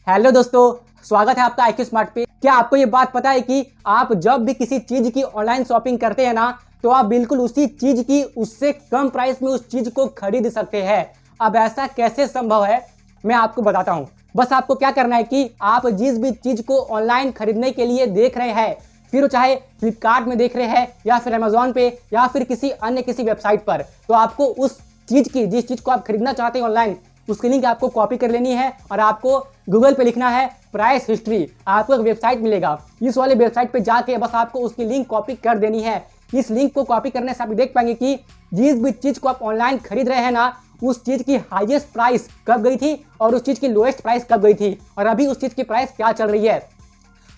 Hello दोस्तों, स्वागत है आपका IQ स्मार्ट पे। क्या आपको ये बात पता है कि आप जब भी किसी चीज की ऑनलाइन शॉपिंग करते हैं ना, तो आप बिल्कुल उसी चीज की उससे कम प्राइस में उस चीज को खरीद सकते हैं। अब ऐसा कैसे संभव है, मैं आपको बताता हूँ। बस आपको क्या करना है कि आप जिस भी चीज को ऑनलाइन खरीदने के लिए देख रहे हैं, फिर वो चाहे फ्लिपकार्ट में देख रहे हैं या फिर अमेजोन पे या फिर किसी वेबसाइट पर, तो आपको उस चीज की जिस चीज को आप खरीदना चाहते हैं ऑनलाइन, उसकी लिंक आपको कॉपी कर लेनी है और आपको गूगल पे लिखना है प्राइस हिस्ट्री। आपको एक वेबसाइट मिलेगा, इस वाले वेबसाइट पे जाके बस आपको उसकी लिंक कॉपी कर देनी है। इस लिंक को कॉपी करने से आप देख पाएंगे कि जिस भी चीज को आप ऑनलाइन खरीद रहे हैं ना, उस चीज की हाईएस्ट प्राइस कब गई थी और उस चीज की लोएस्ट प्राइस कब गई थी और अभी उस चीज की प्राइस क्या चल रही है।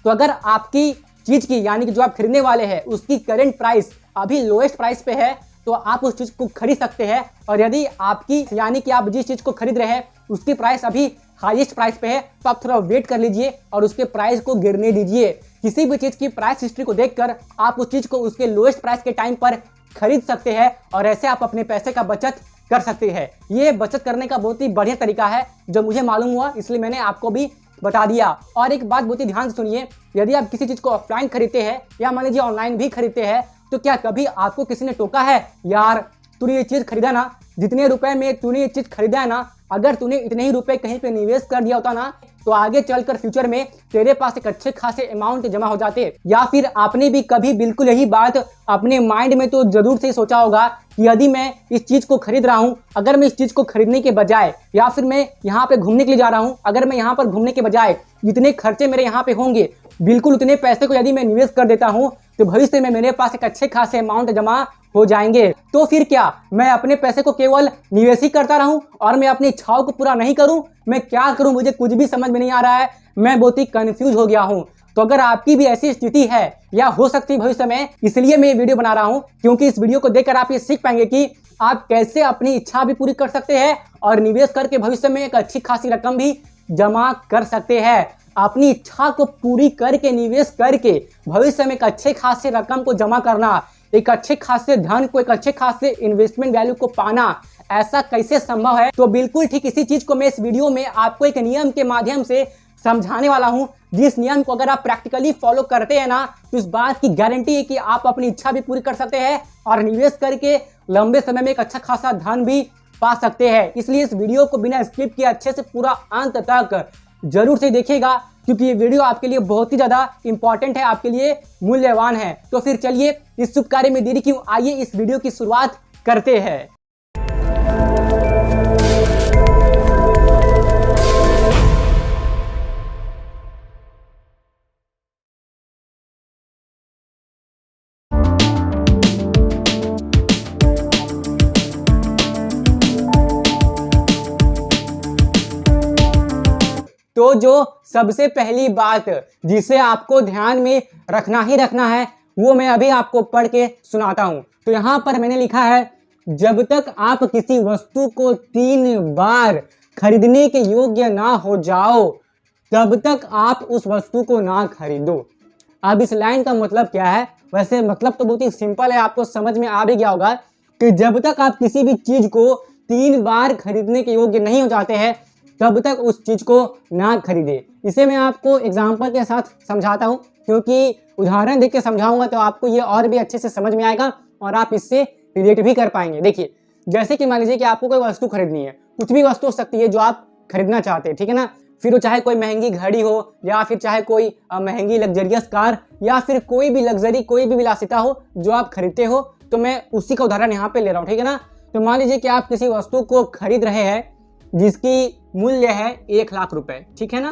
तो अगर आपकी चीज की यानी कि जो आप खरीदने वाले हैं उसकी करंट प्राइस अभी लोएस्ट प्राइस पे है, तो आप उस चीज को खरीद सकते हैं। और यदि आपकी यानी कि आप जिस चीज को खरीद रहे हैं उसकी प्राइस अभी हाईएस्ट प्राइस पे है, तो आप थोड़ा वेट कर लीजिए और उसके प्राइस को गिरने दीजिए। किसी भी चीज की प्राइस हिस्ट्री को देखकर आप उस चीज को उसके लोएस्ट प्राइस के टाइम पर खरीद सकते हैं और ऐसे आप अपने पैसे का बचत कर सकते हैं। ये बचत करने का बहुत ही बढ़िया तरीका है जो मुझे मालूम हुआ, इसलिए मैंने आपको भी बता दिया। और एक बात बहुत ही ध्यान से सुनिए, यदि आप किसी चीज को ऑफलाइन खरीदते हैं या मान लीजिए ऑनलाइन भी खरीदते हैं, तो क्या कभी आपको किसी ने टोका है, यार तूने ये चीज खरीदा ना, जितने रुपए में तूने ये चीज खरीदा है ना, अगर तूने इतने ही रुपए कहीं पे निवेश कर दिया होता ना, तो आगे चलकर फ्यूचर में तेरे पास एक अच्छे खासे अमाउंट जमा हो जाते। या फिर आपने भी कभी बिल्कुल यही बात अपने माइंड में तो जरूर से सोचा होगा कि यदि मैं इस चीज को खरीद रहा हूँ, अगर मैं इस चीज को खरीदने के बजाय या फिर मैं यहाँ पे घूमने के लिए जा रहा हूँ, अगर मैं यहाँ पर घूमने के बजाय जितने खर्चे मेरे यहाँ पे होंगे बिल्कुल उतने पैसे को यदि मैं निवेश कर देता हूँ, तो भविष्य में मेरे पास एक अच्छे खासे अमाउंट जमा हो जाएंगे। तो फिर क्या मैं अपने पैसे को केवल निवेश ही करता रहूं और मैं अपनी इच्छाओं को पूरा नहीं करूं? मैं क्या करूं, मुझे कुछ भी समझ में नहीं आ रहा है, मैं बहुत ही कंफ्यूज हो गया हूं। तो अगर आपकी भी ऐसी स्थिति है या हो सकती है भविष्य में, इसलिए मैं ये वीडियो बना रहा हूं, क्योंकि इस वीडियो को देखकर आप ये सीख पाएंगे कि आप कैसे अपनी इच्छा भी पूरी कर सकते हैं और निवेश करके भविष्य में एक अच्छी खासी रकम भी जमा कर सकते हैं। अपनी इच्छा को पूरी करके निवेश करके भविष्य में एक अच्छे खासे रकम को जमा करना, एक अच्छे खासे धन को, एक अच्छे खासे इन्वेस्टमेंट वैल्यू को पाना, ऐसा कैसे संभव है? तो बिल्कुल ठीक इसी चीज को मैं इस वीडियो में आपको एक नियम के माध्यम से समझाने वाला हूं, जिस नियम को अगर आप प्रैक्टिकली फॉलो करते हैं ना, तो इस बात की गारंटी है कि आप अपनी इच्छा भी पूरी कर सकते हैं और निवेश करके लंबे समय में एक अच्छा खासा धन भी पा सकते हैं। इसलिए इस वीडियो को बिना स्किप किए अच्छे से पूरा अंत तक जरूर से देखिएगा, क्योंकि ये वीडियो आपके लिए बहुत ही ज्यादा इंपॉर्टेंट है, आपके लिए मूल्यवान है। तो फिर चलिए इस शुभ कार्य में देरी क्यों, आइए इस वीडियो की शुरुआत करते हैं। तो जो सबसे पहली बात जिसे आपको ध्यान में रखना ही रखना है, वो मैं अभी आपको पढ़ के सुनाता हूं। तो यहां पर मैंने लिखा है, जब तक आप किसी वस्तु को 3 बार खरीदने के योग्य ना हो जाओ, तब तक आप उस वस्तु को ना खरीदो। अब इस लाइन का मतलब क्या है? वैसे मतलब तो बहुत ही सिंपल है, आपको समझ में आ भी गया होगा कि जब तक आप किसी भी चीज को 3 बार खरीदने के योग्य नहीं हो जाते हैं, तब तक उस चीज को ना खरीदे। इसे मैं आपको एग्जाम्पल के साथ समझाता हूँ, क्योंकि उदाहरण देख के समझाऊंगा तो आपको ये और भी अच्छे से समझ में आएगा और आप इससे रिलेट भी कर पाएंगे। देखिए, जैसे कि मान लीजिए कि आपको कोई वस्तु खरीदनी है, कुछ भी वस्तु हो सकती है जो आप खरीदना चाहते हैं, ठीक है ना। फिर वो चाहे कोई महंगी घड़ी हो या फिर चाहे कोई महंगी लग्जरियस कार या फिर कोई भी लग्जरी, कोई भी विलासिता हो जो आप खरीदते हो, तो मैं उसी का उदाहरण यहाँ पे ले रहा हूँ, ठीक है ना। तो मान लीजिए कि आप किसी वस्तु को खरीद रहे हैं जिसकी मूल्य है 1 लाख रुपए, ठीक है ना।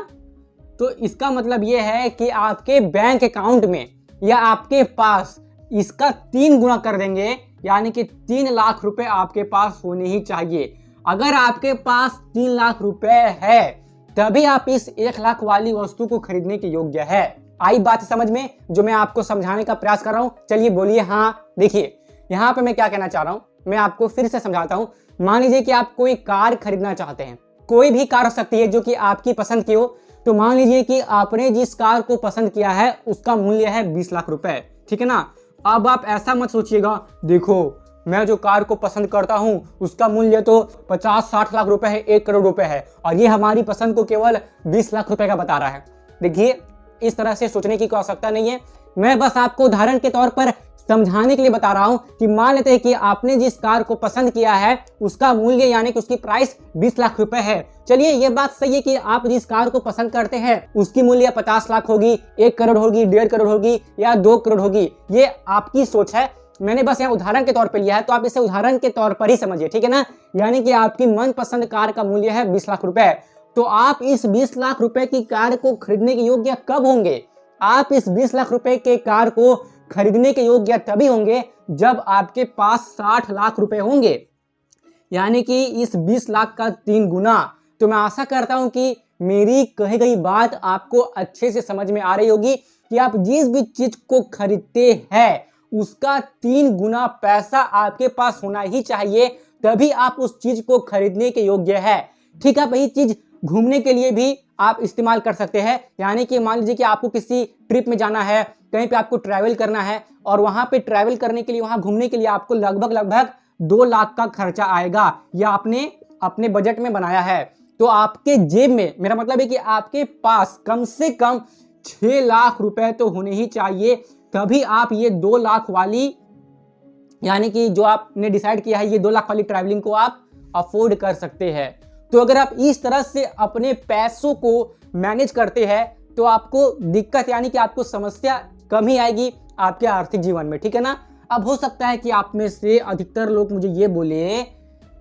तो इसका मतलब ये है कि आपके बैंक अकाउंट में या आपके पास इसका 3 गुना कर देंगे, यानी कि 3 लाख रुपए आपके पास होने ही चाहिए। अगर आपके पास 3 लाख रुपए है तभी आप इस 1 लाख वाली वस्तु को खरीदने के योग्य है। आई बात समझ में जो मैं आपको समझाने का प्रयास कर रहा हूं? चलिए बोलिए हाँ। देखिए यहाँ पे मैं क्या कहना चाह रहा हूं, मैं आपको फिर से समझाता हूं। मान लीजिए कि आप कोई कार खरीदना चाहते हैं, कोई भी कार हो सकती है जो कि आपकी पसंद की हो। तो मान लीजिए कि आपने जिस कार को पसंद किया है उसका मूल्य है 20 लाख रुपए, ठीक है ना। अब आप ऐसा मत सोचिएगा, देखो मैं जो कार को पसंद करता हूँ उसका मूल्य तो 50-60 लाख रुपए है, 1 करोड़ रुपए है, और ये हमारी पसंद को केवल 20 लाख रुपए का बता रहा है। देखिए, इस तरह से सोचने की कोई आवश्यकता नहीं है। मैं बस आपको उदाहरण के तौर पर समझाने के लिए बता रहा हूं कि मान लेते हैं कि आपने जिस कार को पसंद किया है उसका मूल्य यानी कि उसकी प्राइस 20 लाख रुपए है। चलिए, ये बात सही है कि आप जिस कार को पसंद करते हैं उसकी मूल्य 50 लाख होगी, 1 करोड़ होगी, 1.5 करोड़ होगी या 2 करोड़ होगी, ये आपकी सोच है। मैंने बस यहाँ उदाहरण के तौर पर लिया है, तो आप इसे उदाहरण के तौर पर ही समझिए, ठीक है ना। यानी कि आपकी मनपसंद कार का मूल्य है 20 लाख रुपए, तो आप इस 20 लाख रुपए की कार को खरीदने के योग्य कब होंगे? आप इस 20 लाख रुपए के कार को खरीदने के योग्य तभी होंगे जब आपके पास 60 लाख रुपए होंगे, यानी कि इस 20 लाख का 3 गुना। तो मैं आशा करता हूं कि मेरी कही गई बात आपको अच्छे से समझ में आ रही होगी कि आप जिस भी चीज को खरीदते हैं उसका 3 गुना पैसा आपके पास होना ही चाहिए, तभी आप उस चीज को खरीदने के योग्य है। ठीक है, वही चीज घूमने के लिए भी आप इस्तेमाल कर सकते हैं। यानी कि मान लीजिए कि आपको किसी ट्रिप में जाना है, कहीं पे आपको ट्रैवल करना है, और वहां पे ट्रैवल करने के लिए, वहां घूमने के लिए आपको लगभग 2 लाख का खर्चा आएगा, या आपने अपने बजट में बनाया है। तो आपके जेब में, मेरा मतलब है कि आपके पास कम से कम 6 लाख रुपए तो होने ही चाहिए, तभी आप ये 2 लाख वाली, यानी कि जो आपने डिसाइड किया है, ये 2 लाख वाली ट्रैवलिंग को आप अफोर्ड कर सकते हैं। तो अगर आप इस तरह से अपने पैसों को मैनेज करते हैं तो आपको दिक्कत, यानी कि आपको समस्या कम ही आएगी आपके आर्थिक जीवन में, ठीक है ना। अब हो सकता है कि आप में से अधिकतर लोग मुझे ये बोले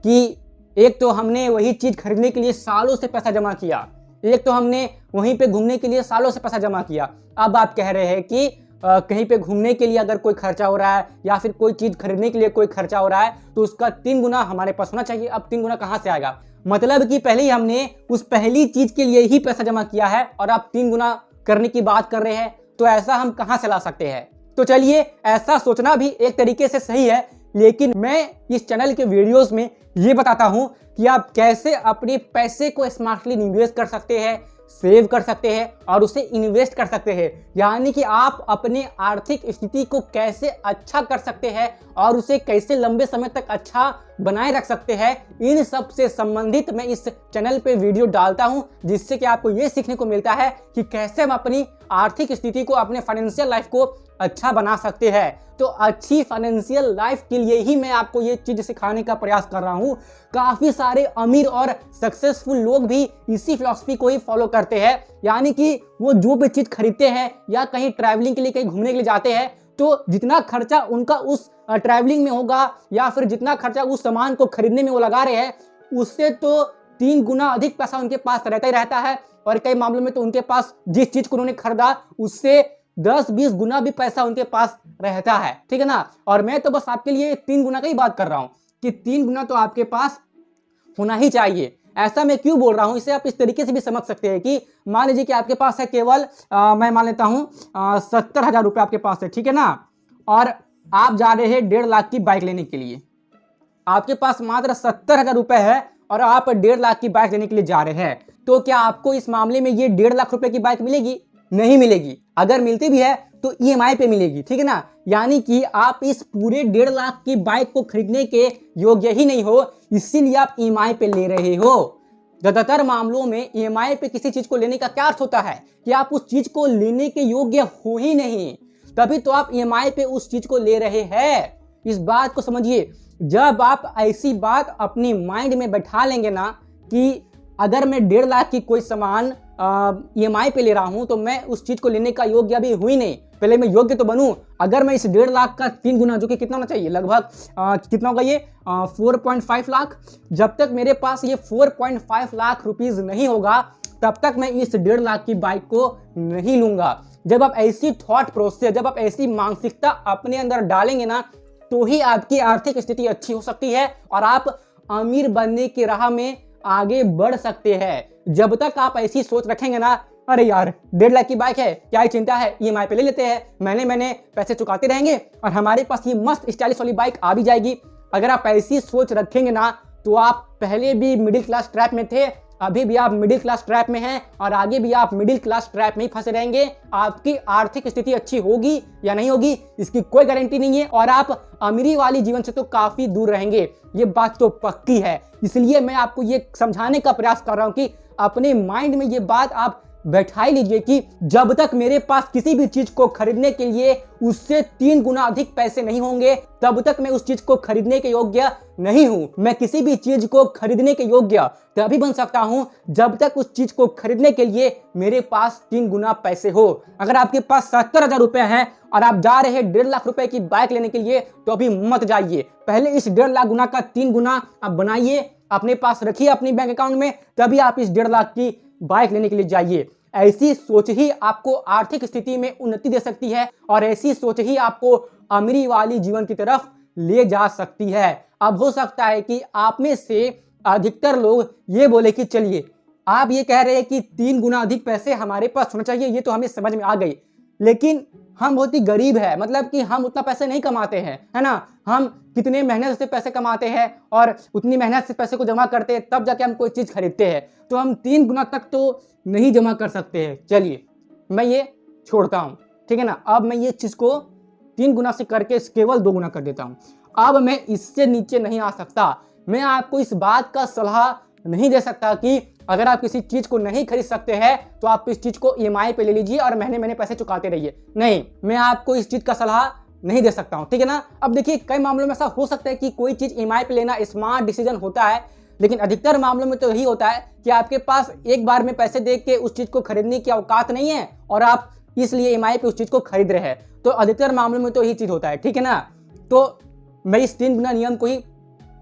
कि एक तो हमने वही चीज खरीदने के लिए सालों से पैसा जमा किया, एक तो हमने वहीं पे घूमने के लिए सालों से पैसा जमा किया, अब आप कह रहे हैं कि कहीं पे घूमने के लिए अगर कोई खर्चा हो रहा है या फिर कोई चीज खरीदने के लिए कोई खर्चा हो रहा है तो उसका 3 गुना हमारे पास होना चाहिए। अब 3 गुना कहां से आएगा? मतलब कि पहले ही हमने उस पहली चीज के लिए ही पैसा जमा किया है और आप 3 गुना करने की बात कर रहे हैं, तो ऐसा हम कहां से ला सकते हैं? तो चलिए, ऐसा सोचना भी एक तरीके से सही है, लेकिन मैं इस चैनल के वीडियोस में ये बताता हूं कि आप कैसे अपने पैसे को स्मार्टली निवेश कर सकते हैं, सेव कर सकते हैं और उसे इन्वेस्ट कर सकते हैं। यानी कि आप अपने आर्थिक स्थिति को कैसे अच्छा कर सकते हैं और उसे कैसे लंबे समय तक अच्छा बनाए रख सकते हैं, इन सब से संबंधित मैं इस चैनल पे वीडियो डालता हूं, जिससे कि आपको ये सीखने को मिलता है कि कैसे हम अपनी आर्थिक स्थिति को, अपने फाइनेंशियल लाइफ को अच्छा बना सकते हैं। तो अच्छी फाइनेंशियल लाइफ के लिए ही मैं आपको ये चीज सिखाने का प्रयास कर रहा हूँ। काफी सारे अमीर और सक्सेसफुल लोग भी इसी फिलॉसफी को ही फॉलो करते हैं, यानी कि वो जो भी चीज खरीदते हैं या कहीं ट्रैवलिंग के लिए, कहीं घूमने के लिए जाते हैं, तो जितना खर्चा उनका उस ट्रैवलिंग में होगा या फिर जितना खर्चा उस सामान को खरीदने में वो लगा रहे हैं, उससे तो 3 गुना अधिक पैसा उनके पास रहता ही रहता है। और कई मामलों में तो उनके पास जिस चीज को उन्होंने खरीदा उससे 10-20 गुना भी पैसा उनके पास रहता है, ठीक है ना। और मैं तो बस आपके लिए 3 गुना का ही बात कर रहा हूं कि 3 गुना तो आपके पास होना ही चाहिए। ऐसा मैं क्यों बोल रहा हूं, इसे आप इस तरीके से भी समझ सकते हैं कि मान लीजिए कि आपके पास है केवल मैं मान लेता हूं 70,000 रुपये आपके पास है, ठीक है ना, और आप जा रहे हैं 1.5 लाख की बाइक लेने के लिए। आपके पास मात्र 70,000 रुपये है और आप 1.5 लाख की बाइक लेने के लिए जा रहे हैं, तो क्या आपको इस मामले में ये 1.5 लाख रुपए की बाइक मिलेगी? नहीं मिलेगी। अगर मिलती भी है तो EMI पे मिलेगी, ठीक है ना। यानी कि आप इस पूरे 1.5 लाख की बाइक को खरीदने के योग्य ही नहीं हो, इसीलिए आप EMI पे ले रहे हो। ज्यादातर मामलों में EMI पे किसी चीज को लेने का क्या अर्थ होता है कि आप उस चीज को लेने के योग्य हो ही नहीं, तभी तो आप EMI पे उस चीज को ले रहे हैं। इस बात को समझिए। जब आप ऐसी बात अपनी माइंड में बैठा लेंगे ना कि अगर मैं 1.5 लाख की कोई सामान EMI पे ले रहा हूं तो मैं उस चीज को लेने का योग्य अभी हुई नहीं, पहले मैं योग्य तो बनूं। अगर मैं इस 1.5 लाख का 3 गुना, जो कि कितना होना चाहिए, लगभग कितना होगा ये 4.5 लाख, जब तक मेरे पास ये 4.5 लाख रुपीज नहीं होगा तब तक मैं इस 1.5 लाख की बाइक को नहीं लूंगा। जब आप ऐसी थॉट प्रोसेस, जब आप ऐसी मानसिकता अपने अंदर डालेंगे ना, तो ही आपकी आर्थिक स्थिति अच्छी हो सकती है और आप अमीर बनने की राह में आगे बढ़ सकते हैं। जब तक आप ऐसी सोच रखेंगे ना, अरे यार 1.5 लाख की बाइक है, क्या ही चिंता है, EMI पे ले लेते हैं, मैंने पैसे चुकाते रहेंगे और हमारे पास ये मस्त स्टाइलिश वाली बाइक आ भी जाएगी। अगर आप ऐसी सोच रखेंगे ना, तो आप पहले भी मिडिल क्लास ट्रैप में थे, अभी भी आप मिडिल क्लास ट्रैप में हैं और आगे भी आप मिडिल क्लास ट्रैप में ही फंसे रहेंगे। आपकी आर्थिक स्थिति अच्छी होगी या नहीं होगी इसकी कोई गारंटी नहीं है और आप अमीरी वाली जीवन से तो काफी दूर रहेंगे, ये बात तो पक्की है। इसलिए मैं आपको ये समझाने का प्रयास कर रहा हूं कि अपने माइंड में ये बात आप बैठा लीजिए कि जब तक मेरे पास किसी भी चीज को खरीदने के लिए उससे 3 गुना अधिक पैसे नहीं होंगे तब तक मैं उस चीज को खरीदने के योग्य नहीं हूं। मैं किसी भी चीज को खरीदने के योग्य तभी बन सकता हूं जब तक उस चीज को खरीदने के लिए मेरे पास 3 गुना पैसे हो। अगर आपके पास 70,000 रुपए हैं और आप जा रहे हैं 1.5 लाख रुपए की बाइक लेने के लिए तो अभी मत जाइए, पहले इस 1.5 लाख गुना का 3 गुना आप बनाइए, अपने पास रखिए अपनी बैंक अकाउंट में, तभी आप इस 1.5 लाख की बाइक लेने के लिए जाइए। ऐसी सोच ही आपको आर्थिक स्थिति में उन्नति दे सकती है और ऐसी सोच ही आपको अमीरी वाली जीवन की तरफ ले जा सकती है। अब हो सकता है कि आप में से अधिकतर लोग ये बोले कि चलिए आप ये कह रहे हैं कि 3 गुना अधिक पैसे हमारे पास होना चाहिए, ये तो हमें समझ में आ गई, लेकिन हम बहुत ही गरीब है, मतलब कि हम उतना पैसे नहीं कमाते हैं, है ना। हम कितने मेहनत से पैसे कमाते हैं और उतनी मेहनत से पैसे को जमा करते हैं तब जाके हम कोई चीज खरीदते हैं, तो हम 3 गुना तक तो नहीं जमा कर सकते हैं। चलिए मैं ये छोड़ता हूं, ठीक है ना। अब मैं ये चीज को 3 गुना से करके केवल 2 गुना कर देता हूं। अब मैं इससे नीचे नहीं आ सकता। मैं आपको इस बात का सलाह नहीं दे सकता कि अगर आप किसी चीज को नहीं खरीद सकते हैं तो आप इस चीज को EMI पे ले लीजिए और महीने महीने पैसे चुकाते रहिए। नहीं, मैं आपको इस चीज का सलाह नहीं दे सकता हूं, ठीक है ना। अब देखिए कई मामलों में ऐसा हो सकता है कि कोई चीज EMI पे लेना स्मार्ट डिसीजन होता है, लेकिन अधिकतर मामलों में तो यही होता है कि आपके पास एक बार में पैसे दे के उस चीज को खरीदने की औकात नहीं है और आप इसलिए EMI पे उस चीज को खरीद रहे हैं, तो अधिकतर मामलों में तो यही चीज होता है, ठीक है ना। तो मैं इस 3 गुना नियम को ही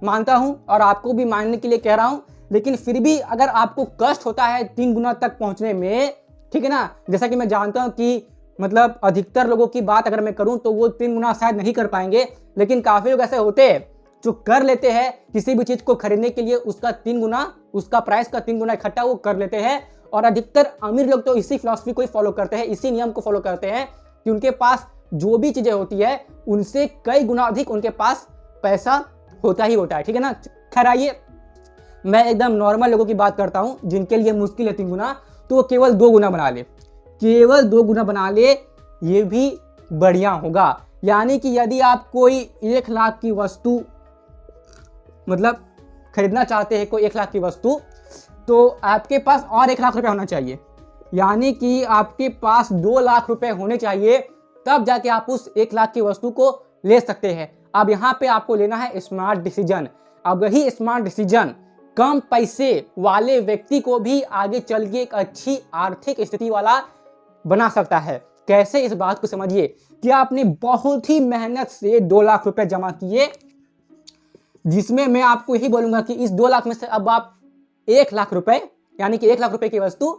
मानता हूं और आपको भी मानने के लिए कह रहा हूं, लेकिन फिर भी अगर आपको कष्ट होता है 3 गुना तक पहुंचने में, ठीक है ना, जैसा कि मैं जानता हूं कि मतलब अधिकतर लोगों की बात अगर मैं करूं तो वो 3 गुना शायद नहीं कर पाएंगे, लेकिन काफी लोग ऐसे होते हैं जो कर लेते हैं किसी भी चीज को खरीदने के लिए उसका 3 गुना, उसका प्राइस का 3 गुना इकट्ठा वो कर लेते हैं। और अधिकतर अमीर लोग तो इसी फिलॉसफी को ही फॉलो करते हैं, इसी नियम को फॉलो करते हैं कि उनके पास जो भी चीजें होती है उनसे कई गुना अधिक उनके पास पैसा होता ही होता है, ठीक है ना। खैर आइए मैं एकदम नॉर्मल लोगों की बात करता हूं जिनके लिए मुश्किल है 3 गुना, तो वो केवल 2 गुना बना ले, केवल 2 गुना बना ले, ये भी बढ़िया होगा। यानी कि यदि आप कोई 1 लाख की वस्तु मतलब खरीदना चाहते हैं, कोई 1 लाख की वस्तु, तो आपके पास और 1 लाख रुपए होना चाहिए, यानी कि आपके पास 2 लाख रुपए होने चाहिए, तब जाके आप उस 1 लाख की वस्तु को ले सकते हैं। अब यहाँ पे आपको लेना है स्मार्ट डिसीजन। अब यही स्मार्ट डिसीजन कम पैसे वाले व्यक्ति को भी आगे चल के एक अच्छी आर्थिक स्थिति वाला बना सकता है। कैसे, इस बात को समझिए कि आपने बहुत ही मेहनत से 2 लाख रुपए जमा किए, जिसमें मैं आपको यही बोलूंगा कि इस 2 लाख में से अब आप 1 लाख रुपए यानी कि 1 लाख रुपए की वस्तु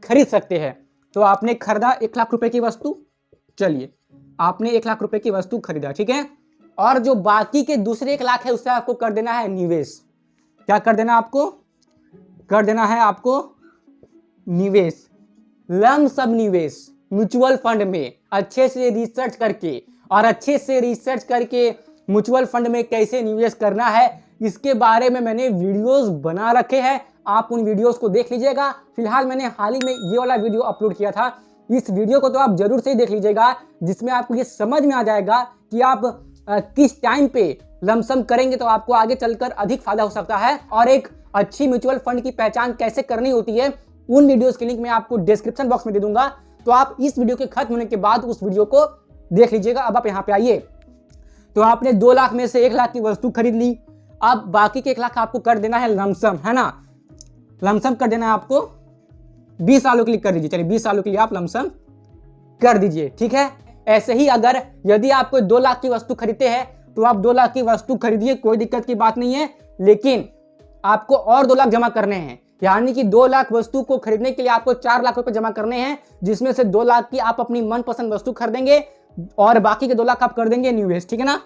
खरीद सकते हैं। तो आपने खरीदा 1 लाख रुपए की वस्तु, चलिए आपने 1 लाख रुपए की वस्तु खरीदा, ठीक है, और जो बाकी के दूसरे 1 लाख है उससे आपको कर देना है निवेश। क्या कर देना आपको? कर देना है आपको निवेश, लम सब निवेश म्यूचुअल फंड में। अच्छे से रिसर्च करके और अच्छे से रिसर्च करके म्यूचुअल फंड में कैसे निवेश करना है इसके बारे में मैंने वीडियोस बना रखे हैं, आप उन वीडियोस को देख लीजिएगा। फिलहाल मैंने हाल ही में ये वाला वीडियो अपलोड किया था, इस वीडियो को तो आप जरूर से देख लीजिएगा, जिसमें आपको ये समझ में आ जाएगा कि आप किस टाइम पे लमसम करेंगे तो आपको आगे चलकर अधिक फायदा हो सकता है, और एक अच्छी म्यूचुअल फंड की पहचान कैसे करनी होती है उन वीडियोस के लिंक मैं आपको डिस्क्रिप्शन बॉक्स में दे दूंगा। तो आप इस वीडियो के खत्म होने के बाद उस वीडियो को देख लीजिएगा। अब आप यहाँ पे आइए, तो आपने 2 लाख में से 1 लाख की वस्तु खरीद ली, अब बाकी के 1 लाख आपको कर देना है लमसम, है ना। लमसम कर देना है आपको 20 सालों के लिए कर दीजिए, चलिए 20 सालों के लिए आप लमसम कर दीजिए, ठीक है। ऐसे ही अगर यदि आप कोई 2 लाख की वस्तु खरीदते हैं तो आप 2 लाख की वस्तु खरीदिए, कोई दिक्कत की बात नहीं है, लेकिन आपको और 2 लाख जमा करने हैं, यानी कि 2 लाख वस्तु को खरीदने के लिए आपको 4 लाख रुपए जमा करने हैं, जिसमें से 2 लाख की आप अपनी मनपसंद वस्तु खरीदेंगे और बाकी के 2 लाख आप कर देंगे निवेश, ठीक है ना।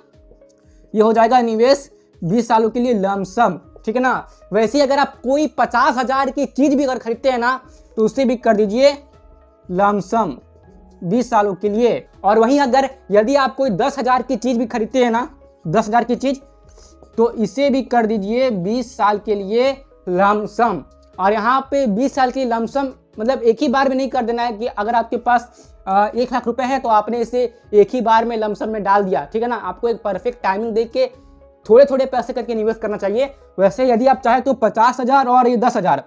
ये हो जाएगा निवेश 20 सालों के लिए लमसम, ठीक है ना। वैसे अगर आप कोई 50,000 की चीज भी अगर खरीदते हैं ना तो उससे भी कर दीजिए लमसम 20 सालों के लिए। और वहीं अगर यदि आप कोई 10,000 की चीज भी खरीदते हैं ना, 10,000 की चीज, तो इसे भी कर दीजिए 20 साल के लिए लमसम। और यहाँ पे 20 साल की लमसम मतलब एक ही बार में नहीं कर देना है कि अगर आपके पास 1 लाख रुपए है तो आपने इसे एक ही बार में लमसम में डाल दिया, ठीक है ना। आपको एक परफेक्ट टाइमिंग देख के थोड़े थोड़े पैसे करके निवेश करना चाहिए। वैसे यदि आप चाहे तो 50,000 और ये 10,000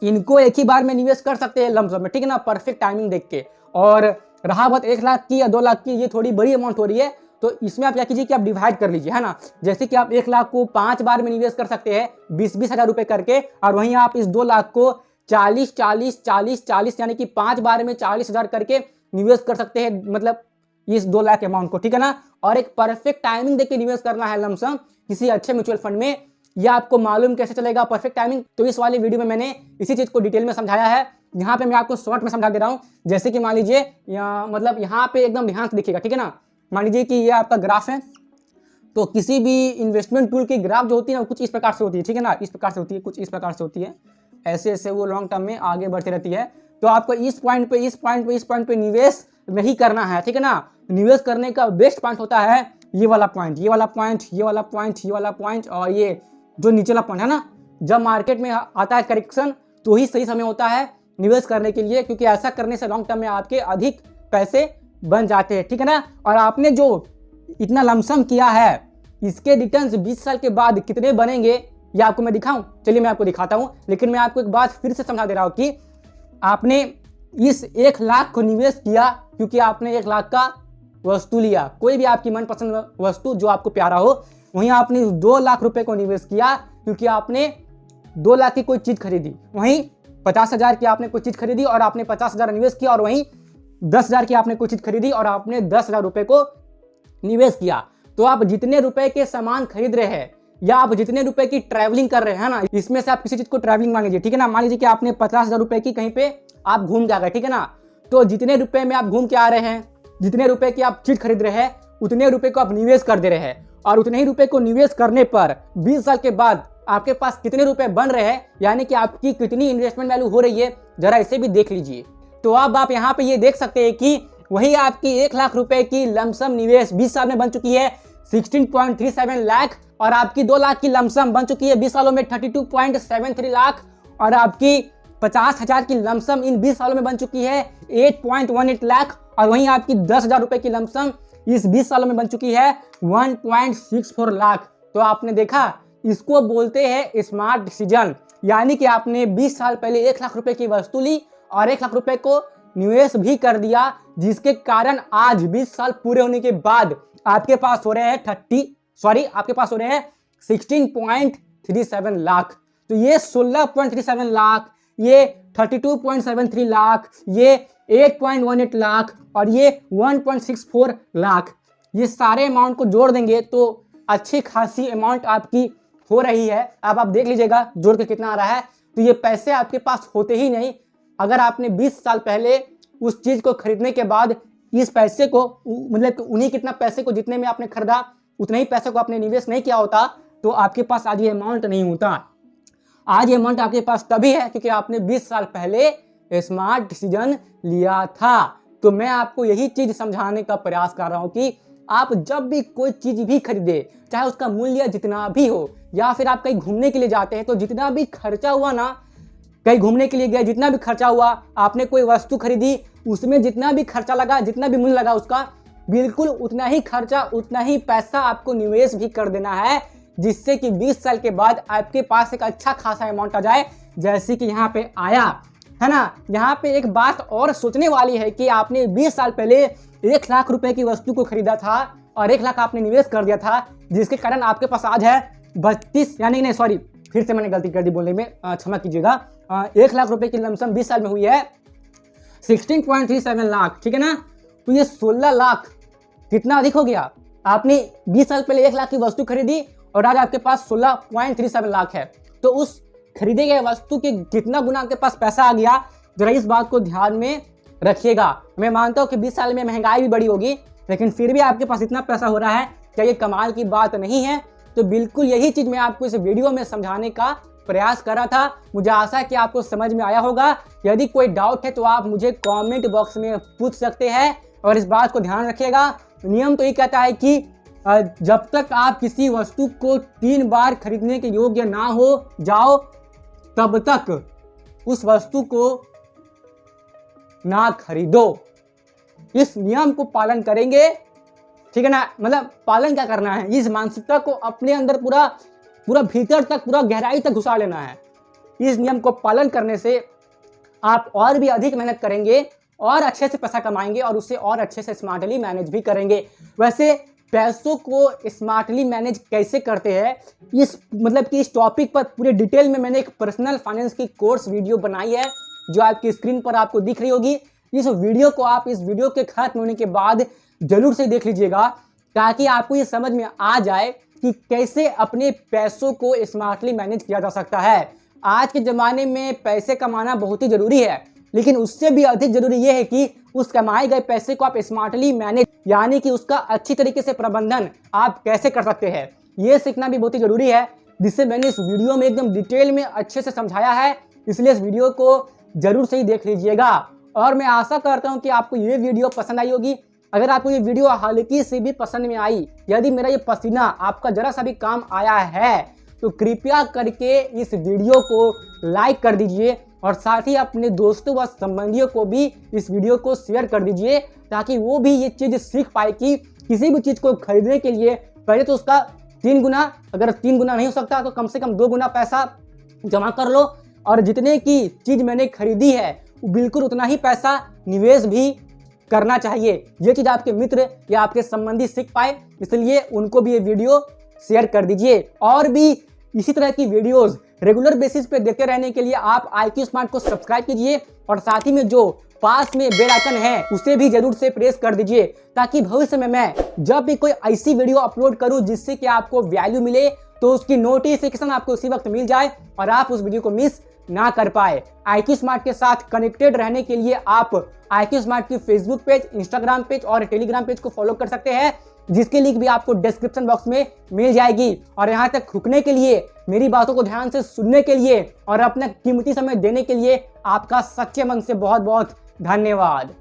इनको एक ही बार में निवेश कर सकते हैं लमसम में, ठीक है ना, परफेक्ट टाइमिंग देख के। और रहा बात 1 लाख की या 2 लाख की, ये थोड़ी बड़ी अमाउंट हो रही है, तो इसमें आप क्या कीजिए कि आप डिवाइड कर लीजिए, है ना। जैसे कि आप 1 लाख को 5 बार में निवेश कर सकते हैं 20-20 हजार रुपए करके, और वहीं आप इस 2 लाख को 40-40-40-40 यानी कि 5 बार में 40,000 करके निवेश कर सकते हैं, मतलब इस 2 लाख अमाउंट को, ठीक है ना। और एक परफेक्ट टाइमिंग देख के निवेश करना है लमसम किसी अच्छे म्यूचुअल फंड में। यह आपको मालूम कैसे चलेगा परफेक्ट टाइमिंग, तो इस वाली वीडियो में मैंने इसी चीज को डिटेल में समझाया है। यहाँ पे मैं आपको शॉर्ट में समझा दे रहा हूँ। जैसे कि मान लीजिए मतलब यहाँ पे एकदम ध्यान से देखिएगा, ठीक है ना। मान लीजिए कि ये आपका ग्राफ है, तो किसी भी इन्वेस्टमेंट टूल की ग्राफ जो होती है ना, कुछ इस प्रकार से होती है, ठीक है ना, इस प्रकार से होती है, कुछ इस प्रकार से होती है, ऐसे ऐसे वो लॉन्ग टर्म में आगे बढ़ती रहती है। तो आपको इस पॉइंट पे निवेश नहीं करना है, ठीक है ना। निवेश करने का बेस्ट पॉइंट होता है ये वाला पॉइंट, ये वाला पॉइंट, ये वाला पॉइंट, ये वाला पॉइंट, और ये जो नीचेला पॉइंट है ना। जब मार्केट में आता है करेक्शन तो ही सही समय होता है निवेश करने के लिए, क्योंकि ऐसा करने से लॉन्ग टर्म में आपके अधिक पैसे बन जाते हैं, ठीक है ना। और आपने जो इतना लमसम किया है इसके रिटर्न्स 20 साल के बाद कितने बनेंगे ये आपको मैं दिखाऊं? चलिए मैं आपको दिखाता हूं, लेकिन मैं आपको एक बात फिर से समझा दे रहा हूं कि आपने इस 1 लाख को निवेश किया क्योंकि आपने 1 लाख का वस्तु लिया, कोई भी आपकी मनपसंद वस्तु जो आपको प्यारा हो। वहीं आपने 2 लाख रुपए को निवेश किया क्योंकि आपने 2 लाख की कोई चीज खरीदी। वहीं 50,000 की आपने कोई चीज खरीदी और आपने 50,000 निवेश किया, और वहीं 10,000 की आपने कोई चीज खरीदी और आपने 10,000 रुपए को निवेश किया। तो आप जितने रुपए के सामान खरीद रहे हैं या आप जितने रुपए की ट्रैवलिंग कर रहे हैं ना, इसमें से आप किसी चीज को ट्रैवलिंग मान लीजिए, ठीक है ना। मान लीजिए कि आपने 50,000 रुपए की कहीं पे आप घूम के आ गए, ठीक है ना। तो जितने रुपए में आप घूम के आ रहे हैं, जितने रुपए की आप चीज खरीद रहे हैं, उतने रुपए को आप निवेश कर दे रहे हैं, और उतने ही रुपए को निवेश करने पर 20 साल के बाद आपके पास कितने रुपए बन रहे हैं, यानी कि आपकी कितनी इन्वेस्टमेंट वैल्यू हो रही है, जरा इसे भी देख लीजिए। तो अब आप यहाँ पे ये देख सकते हैं कि वही आपकी 1 लाख रुपए की लमसम निवेश 20 साल में बन चुकी है 16.37 लाख, और आपकी 2 लाख की लमसम बन चुकी है 20 सालों में 32.73 लाख, और आपकी 50,000 की लमसम इन 20 सालों में बन चुकी है 8.18 लाख, और वहीं आपकी 10,000 रुपए की लमसम इस 20 सालों में बन चुकी है 1.64 लाख। तो आपने देखा, इसको बोलते हैं स्मार्ट डिसीजन, यानी कि आपने 20 साल पहले 1 लाख रुपए की वस्तु ली और 1 लाख रुपए को निवेश भी कर दिया, जिसके कारण आज 20 साल पूरे होने के बाद आपके पास हो रहे हैं 16.37 लाख। तो ये 16.37 लाख, ये 32.73 लाख, ये 8.18 लाख और ये 1.64 लाख, ये सारे अमाउंट को जोड़ देंगे तो अच्छी खासी अमाउंट आपकी हो रही है। अब आप देख लीजिएगा जोड़ के कितना आ रहा है। तो ये पैसे आपके पास होते ही नहीं अगर आपने 20 साल पहले उस चीज को खरीदने के बाद इस पैसे को, मतलब उन्हीं कितना पैसे को जितने में आपने खरीदा उतने ही पैसे को आपने निवेश नहीं किया होता, तो आपके पास आज ये अमाउंट नहीं होता। आज ये अमाउंट आपके पास तभी है क्योंकि आपने 20 साल पहले स्मार्ट डिसीजन लिया था। तो मैं आपको यही चीज समझाने का प्रयास कर रहा हूं कि आप जब भी कोई चीज भी खरीदे, चाहे उसका मूल्य जितना भी हो, या फिर आप कहीं घूमने के लिए जाते हैं तो जितना भी खर्चा हुआ ना, कहीं घूमने के लिए गए जितना भी खर्चा हुआ, आपने कोई वस्तु खरीदी उसमें जितना भी खर्चा लगा, जितना भी मूल्य लगा उसका, बिल्कुल उतना ही खर्चा, उतना ही पैसा आपको निवेश भी कर देना है, जिससे कि 20 साल के बाद आपके पास एक अच्छा खासा अमाउंट आ जाए, जैसे कि यहाँ पे आया है ना। यहाँ पे एक बात और सोचने वाली है कि आपने 20 साल पहले 1 लाख रुपए की वस्तु को खरीदा था और 1 लाख आपने निवेश कर दिया था, जिसके कारण आपके पास आज है 32, यानी नहीं सॉरी, फिर से मैंने गलती कर दी बोलने में, क्षमा कीजिएगा। 1 लाख रुपए की लमसम 20 साल में हुई है 16.37 लाख, ठीक है ना। तो ये 16 लाख कितना अधिक हो गया। आपने 20 साल पहले 1 लाख की वस्तु खरीदी और आज आपके पास 16.37 लाख है, तो उस खरीदे गए वस्तु के कितना गुना आपके पास पैसा आ गया, जरा इस बात को ध्यान में रखिएगा। मैं मानता हूँ कि 20 साल में महंगाई भी बड़ी होगी, लेकिन फिर भी आपके पास इतना पैसा हो रहा है, क्या ये कमाल की बात नहीं है? तो बिल्कुल यही चीज मैं आपको इस वीडियो में समझाने का प्रयास कर रहा था। मुझे आशा है कि आपको समझ में आया होगा। यदि कोई डाउट है तो आप मुझे कमेंट बॉक्स में पूछ सकते हैं, और इस बात को ध्यान रखिएगा, नियम तो ये कहता है कि जब तक आप किसी वस्तु को 3 बार खरीदने के योग्य ना हो जाओ, तब तक उस वस्तु को ना खरीदो। इस नियम को पालन करेंगे, ठीक है ना, मतलब पालन क्या करना है, इस मानसिकता को अपने अंदर पूरा पूरा भीतर तक, पूरा गहराई तक घुसा लेना है। इस नियम को पालन करने से आप और भी अधिक मेहनत करेंगे और अच्छे से पैसा कमाएंगे और उससे और अच्छे से स्मार्टली मैनेज भी करेंगे। वैसे पैसों को स्मार्टली मैनेज कैसे करते हैं, इस मतलब कि इस टॉपिक पर पूरे डिटेल में मैंने एक पर्सनल फाइनेंस की कोर्स वीडियो बनाई है जो आपकी स्क्रीन पर आपको दिख रही होगी। इस वीडियो को आप इस वीडियो के खत्म होने के बाद जरूर से देख लीजिएगा ताकि आपको ये समझ में आ जाए कि कैसे अपने पैसों को स्मार्टली मैनेज किया जा सकता है। आज के ज़माने में पैसे कमाना बहुत ही ज़रूरी है, लेकिन उससे भी अधिक ज़रूरी यह है कि उस कमाए गए पैसे को आप स्मार्टली मैनेज यानी कि उसका अच्छी तरीके से प्रबंधन आप कैसे कर सकते हैं, ये सीखना भी बहुत ही ज़रूरी है, जिससे मैंने इस वीडियो में एकदम डिटेल में अच्छे से समझाया है। इसलिए इस वीडियो को जरूर से ही देख लीजिएगा और मैं आशा करता हूँ कि आपको ये वीडियो पसंद आई होगी। अगर आपको ये वीडियो हल्की सी भी पसंद में आई, यदि मेरा ये पसीना आपका जरा सा भी काम आया है, तो कृपया करके इस वीडियो को लाइक कर दीजिए और साथ ही अपने दोस्तों व संबंधियों को भी इस वीडियो को शेयर कर दीजिए ताकि वो भी ये चीज़ सीख पाए कि किसी भी चीज़ को खरीदने के लिए पहले तो उसका 3 गुना, अगर 3 गुना नहीं हो सकता तो कम से कम 2 गुना पैसा जमा कर लो और जितने की चीज़ मैंने खरीदी है बिल्कुल उतना ही पैसा निवेश भी करना चाहिए। ये चीज़ आपके मित्र या आपके संबंधी सीख पाए, इसलिए उनको भी ये वीडियो शेयर कर दीजिए। और भी इसी तरह की वीडियोस रेगुलर बेसिस पे देखते रहने के लिए आप IQ स्मार्ट को सब्सक्राइब कीजिए और साथ ही में जो पास में बेल आइकन है उसे भी जरूर से प्रेस कर दीजिए ताकि भविष्य में मैं जब भी कोई ऐसी वीडियो अपलोड करूं जिससे कि आपको वैल्यू मिले तो उसकी नोटिफिकेशन आपको उसी वक्त मिल जाए और आप उस वीडियो को मिस ना कर पाए। IQ स्मार्ट के साथ कनेक्टेड रहने के लिए आप IQ स्मार्ट की फेसबुक पेज, इंस्टाग्राम पेज और टेलीग्राम पेज को फॉलो कर सकते हैं, जिसकी लिंक भी आपको डिस्क्रिप्शन बॉक्स में मिल जाएगी। और यहाँ तक रुकने के लिए, मेरी बातों को ध्यान से सुनने के लिए और अपना कीमती समय देने के लिए आपका सच्चे मन से बहुत बहुत धन्यवाद।